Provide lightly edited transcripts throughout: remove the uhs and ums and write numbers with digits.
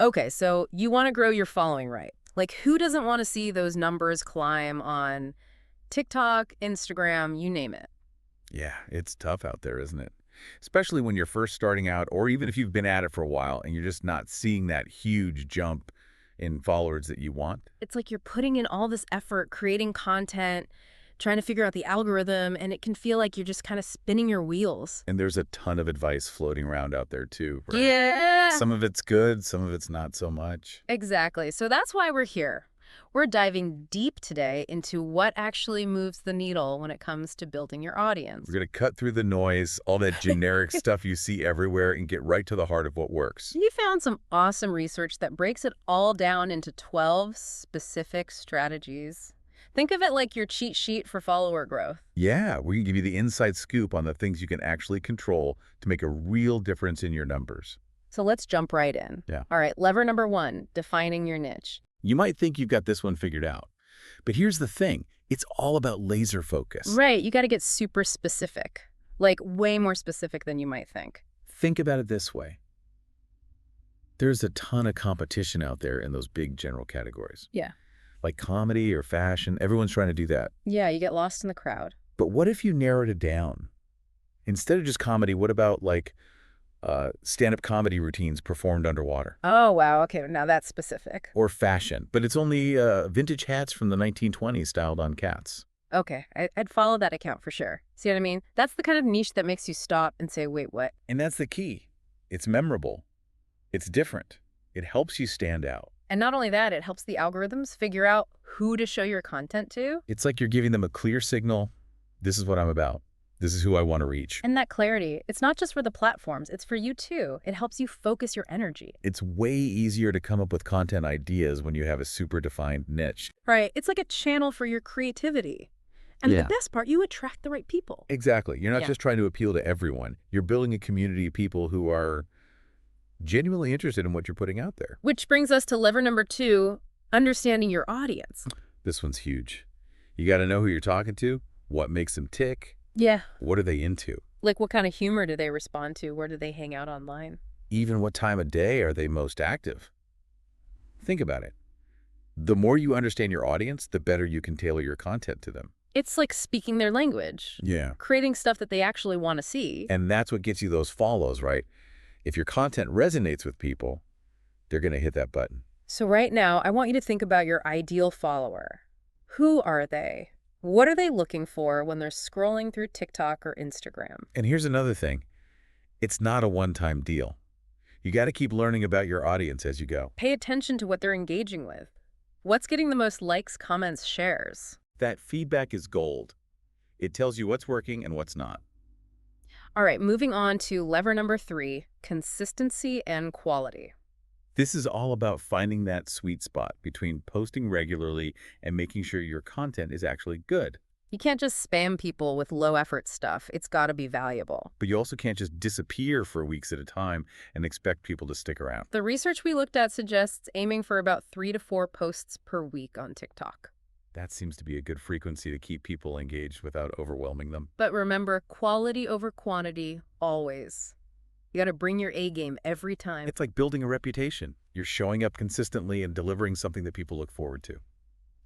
Okay, so you want to grow your following, right? Like, who doesn't want to see those numbers climb on TikTok, Instagram, you name it? Yeah, it's tough out there, isn't it? Especially when you're first starting out, or even if you've been at it for a while and you're just not seeing that huge jump in followers that you want. It's like you're putting in all this effort creating content, trying to figure out the algorithm, and it can feel like you're just kind of spinning your wheels. And there's a ton of advice floating around out there too, right? Yeah. Some of it's good, some of it's not so much. Exactly. So that's why we're here. We're diving deep today into what actually moves the needle when it comes to building your audience. We're going to cut through the noise, all that generic stuff you see everywhere, and get right to the heart of what works. You found some awesome research that breaks it all down into 12 specific strategies. Think of it like your cheat sheet for follower growth. Yeah, we can give you the inside scoop on the things you can actually control to make a real difference in your numbers. So let's jump right in. Yeah. All right, lever number 1, defining your niche. You might think you've got this one figured out, but here's the thing. It's all about laser focus. Right, you got to get super specific, like way more specific than you might think. Think about it this way. There's a ton of competition out there in those big general categories. Yeah. Like comedy or fashion, everyone's trying to do that. Yeah, you get lost in the crowd. But what if you narrowed it down? Instead of just comedy, what about like stand-up comedy routines performed underwater? Oh, wow. Okay, now that's specific. Or fashion, but it's only vintage hats from the 1920s styled on cats. Okay, I'd follow that account for sure. See what I mean? That's the kind of niche that makes you stop and say, wait, what? And that's the key. It's memorable. It's different. It helps you stand out. And not only that, it helps the algorithms figure out who to show your content to. It's like you're giving them a clear signal. This is what I'm about. This is who I want to reach. And that clarity, it's not just for the platforms, it's for you too. It helps you focus your energy. It's way easier to come up with content ideas when you have a super defined niche. Right, it's like a channel for your creativity. And Yeah. the best part, you attract the right people. Exactly. You're not Yeah. just trying to appeal to everyone. You're building a community of people who are genuinely interested in what you're putting out there. Which brings us to lever number 2, understanding your audience. This one's huge. You got to know who you're talking to, what makes them tick, Yeah. what are they into, Like what kind of humor do they respond to? Where do they hang out online? even what time of day are they most active. Think about it. The more you understand your audience, the better you can tailor your content to them. It's like speaking their language, Yeah. creating stuff that they actually want to see. And that's what gets you those follows, right? If your content resonates with people, they're going to hit that button. So right now, I want you to think about your ideal follower. Who are they? What are they looking for when they're scrolling through TikTok or Instagram? And here's another thing. It's not a one-time deal. You got to keep learning about your audience as you go. Pay attention to what they're engaging with. What's getting the most likes, comments, shares? That feedback is gold. It tells you what's working and what's not. All right, moving on to lever number 3, consistency and quality. This is all about finding that sweet spot between posting regularly and making sure your content is actually good. You can't just spam people with low-effort stuff. It's got to be valuable. But you also can't just disappear for weeks at a time and expect people to stick around. The research we looked at suggests aiming for about 3 to 4 posts per week on TikTok. That seems to be a good frequency to keep people engaged without overwhelming them. But remember, quality over quantity, always. You got to bring your A game every time. It's like building a reputation. You're showing up consistently and delivering something that people look forward to.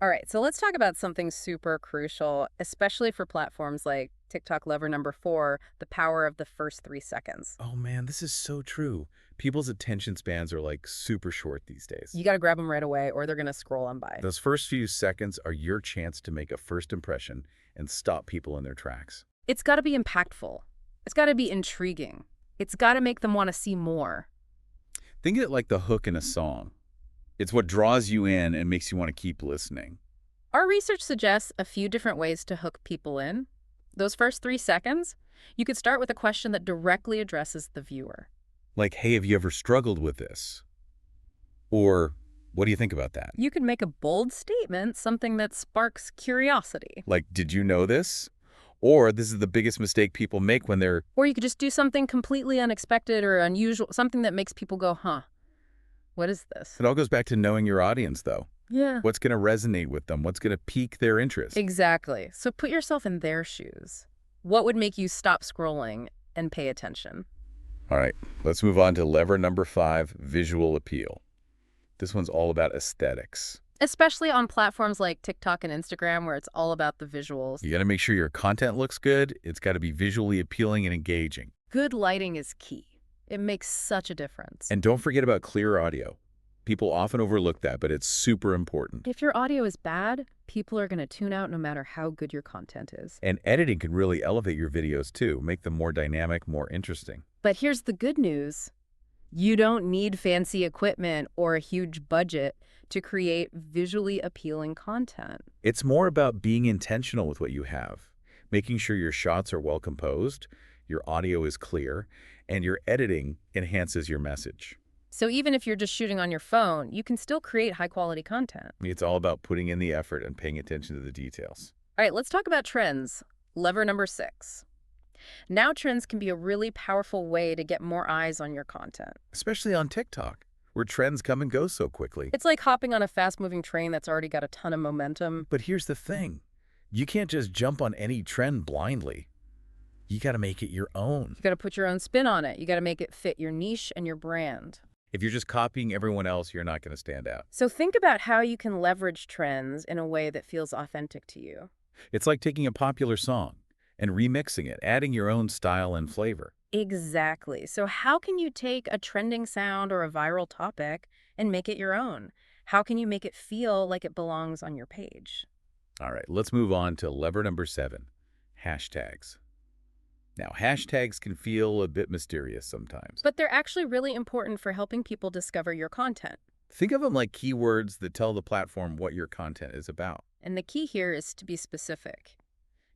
All right, so let's talk about something super crucial, especially for platforms like TikTok lever number 4, the power of the first 3 seconds. Oh man, this is so true. People's attention spans are like super short these days. You got to grab them right away or they're going to scroll on by. Those first few seconds are your chance to make a first impression and stop people in their tracks. It's got to be impactful. It's got to be intriguing. It's got to make them want to see more. Think of it like the hook in a song. It's what draws you in and makes you want to keep listening. Our research suggests a few different ways to hook people in. Those first 3 seconds, you could start with a question that directly addresses the viewer. Like, hey, have you ever struggled with this? Or, what do you think about that? You could make a bold statement, something that sparks curiosity. Like, did you know this? Or, this is the biggest mistake people make when they're... Or you could just do something completely unexpected or unusual, something that makes people go, huh, what is this? It all goes back to knowing your audience, though. Yeah. What's going to resonate with them? What's going to pique their interest? Exactly. So put yourself in their shoes. What would make you stop scrolling and pay attention? All right, let's move on to lever number 5, visual appeal. This one's all about aesthetics. Especially on platforms like TikTok and Instagram where it's all about the You visuals. got to make sure your content looks good. It's got to be visually appealing and engaging. Good lighting is key. It makes such a difference. And don't forget about clear audio. People often overlook that, but it's super important. If your audio is bad, people are going to tune out no matter how good your content is. And editing can really elevate your videos too, make them more dynamic, more interesting. But here's the good news. You don't need fancy equipment or a huge budget to create visually appealing content. It's more about being intentional with what you have, making sure your shots are well composed, your audio is clear, and your editing enhances your message. So even if you're just shooting on your phone, you can still create high-quality content. It's all about putting in the effort and paying attention to the details. All right, let's talk about trends. Lever number 6. Now trends can be a really powerful way to get more eyes on your content. Especially on TikTok, where trends come and go so quickly. It's like hopping on a fast-moving train that's already got a ton of momentum. But here's the thing. You can't just jump on any trend blindly. You got to make it your own. You got to put your own spin on it. You got to make it fit your niche and your brand. If you're just copying everyone else, you're not going to stand out. So think about how you can leverage trends in a way that feels authentic to you. It's like taking a popular song and remixing it, adding your own style and flavor. Exactly. So how can you take a trending sound or a viral topic and make it your own? How can you make it feel like it belongs on your page? All right, let's move on to lever number 7, hashtags. Now, hashtags can feel a bit mysterious sometimes. But they're actually really important for helping people discover your content. Think of them like keywords that tell the platform what your content is about. And the key here is to be specific.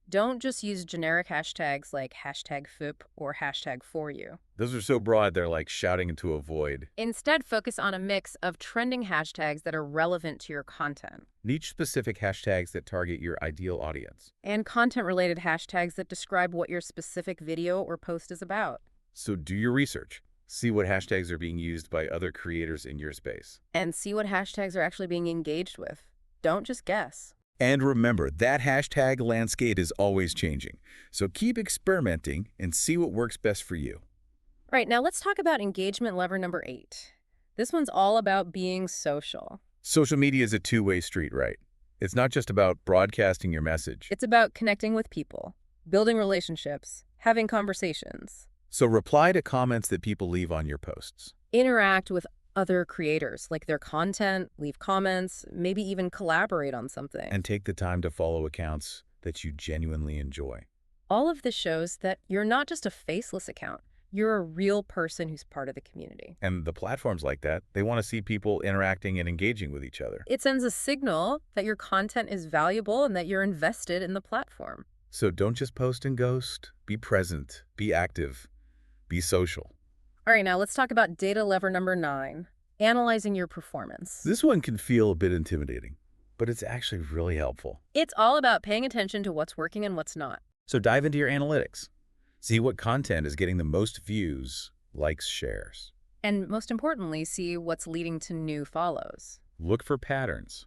Don't just use generic hashtags like hashtag #FIP or hashtag for you. Those are so broad, they're like shouting into a void. Instead, focus on a mix of trending hashtags that are relevant to your content Niche-specific hashtags that target your ideal audience. and content-related hashtags that describe what your specific video or post is about. So do your research. See what hashtags are being used by other creators in your space. And see what hashtags are actually being engaged with. Don't just guess. And remember, that hashtag landscape is always changing. So keep experimenting and see what works best for you. All right, now let's talk about engagement lever number 8. This one's all about being social. Social media is a two-way street, right? It's not just about broadcasting your message. It's about connecting with people, building relationships, having conversations. So reply to comments that people leave on your posts. Interact with other creators, like their content, leave comments, maybe even collaborate on something. And take the time to follow accounts that you genuinely enjoy. All of this shows that you're not just a faceless account. You're a real person who's part of the community. And the platforms like that, they want to see people interacting and engaging with each other. It sends a signal that your content is valuable and that you're invested in the platform. So don't just post and ghost. Be present, be active, be social. All right, now let's talk about data lever number 9, analyzing your performance. This one can feel a bit intimidating, but it's actually really helpful. It's all about paying attention to what's working and what's not. So dive into your analytics. See what content is getting the most views, likes, shares. And most importantly, see what's leading to new follows. Look for patterns.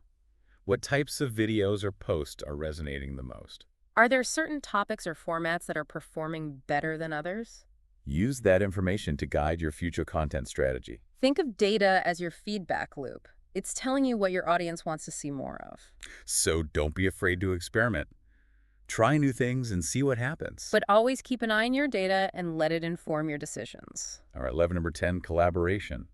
What types of videos or posts are resonating the most? Are there certain topics or formats that are performing better than others? Use that information to guide your future content strategy. Think of data as your feedback loop. It's telling you what your audience wants to see more of. So don't be afraid to experiment. Try new things and see what happens. But always keep an eye on your data and let it inform your decisions. All right, lever number 10, collaboration.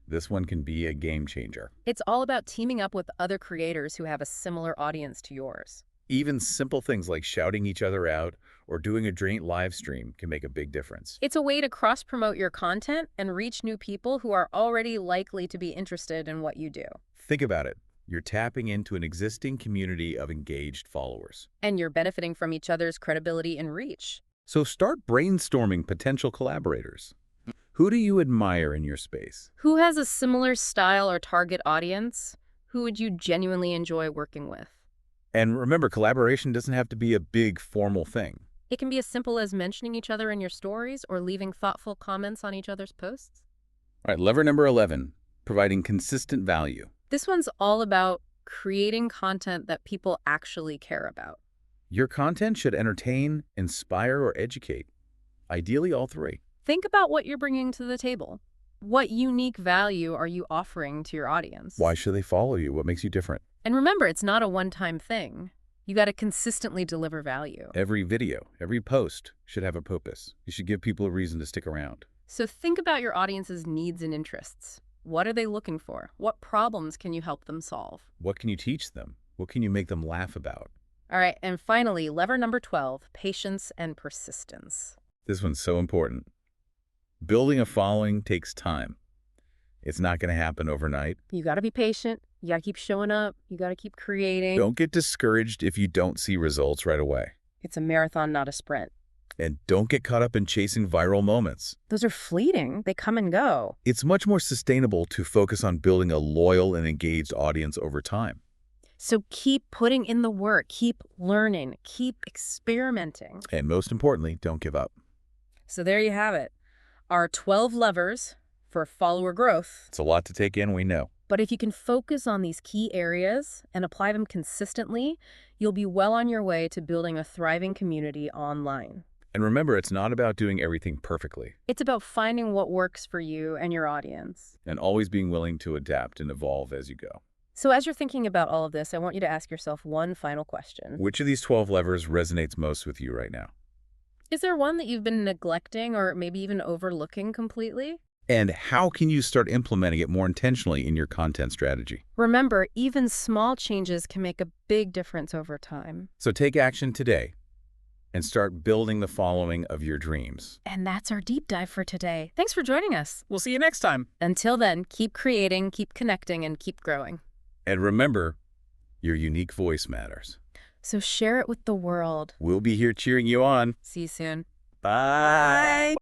This one can be a game changer. It's all about teaming up with other creators who have a similar audience to yours. Even simple things like shouting each other out or doing a joint live stream can make a big difference. It's a way to cross-promote your content and reach new people who are already likely to be interested in what you do. Think about it. You're tapping into an existing community of engaged followers. And you're benefiting from each other's credibility and reach. So start brainstorming potential collaborators. Who do you admire in your space? Who has a similar style or target audience? Who would you genuinely enjoy working with? And remember, collaboration doesn't have to be a big formal thing. It can be as simple as mentioning each other in your stories or leaving thoughtful comments on each other's posts. All right, lever number 11, providing consistent value. This one's all about creating content that people actually care about. Your content should entertain, inspire, or educate. Ideally, all three. Think about what you're bringing to the table. What unique value are you offering to your audience? Why should they follow you? What makes you different? And remember, it's not a one-time thing. You got to consistently deliver value. Every video, every post should have a purpose. You should give people a reason to stick around. So think about your audience's needs and interests. What are they looking for? What problems can you help them solve? What can you teach them? What can you make them laugh about? All right, and finally, lever number 12, patience and persistence. This one's so important. Building a following takes time. It's not going to happen overnight. You got to be patient. You got to keep showing up. You got to keep creating. Don't get discouraged if you don't see results right away. It's a marathon, not a sprint. And don't get caught up in chasing viral moments. Those are fleeting. They come and go. It's much more sustainable to focus on building a loyal and engaged audience over time. So keep putting in the work, keep learning, keep experimenting. And most importantly, don't give up. So there you have it. Our 12 levers for follower growth. It's a lot to take in, we know. But if you can focus on these key areas and apply them consistently, you'll be well on your way to building a thriving community online. And remember, it's not about doing everything perfectly. It's about finding what works for you and your audience. And always being willing to adapt and evolve as you go. So as you're thinking about all of this, I want you to ask yourself one final question. Which of these 12 levers resonates most with you right now? Is there one that you've been neglecting or maybe even overlooking completely? And how can you start implementing it more intentionally in your content strategy? Remember, even small changes can make a big difference over time. So take action today and start building the following of your dreams. And that's our deep dive for today. Thanks for joining us. We'll see you next time. Until then, keep creating, keep connecting, and keep growing. And remember, your unique voice matters. So share it with the world. We'll be here cheering you on. See you soon. Bye.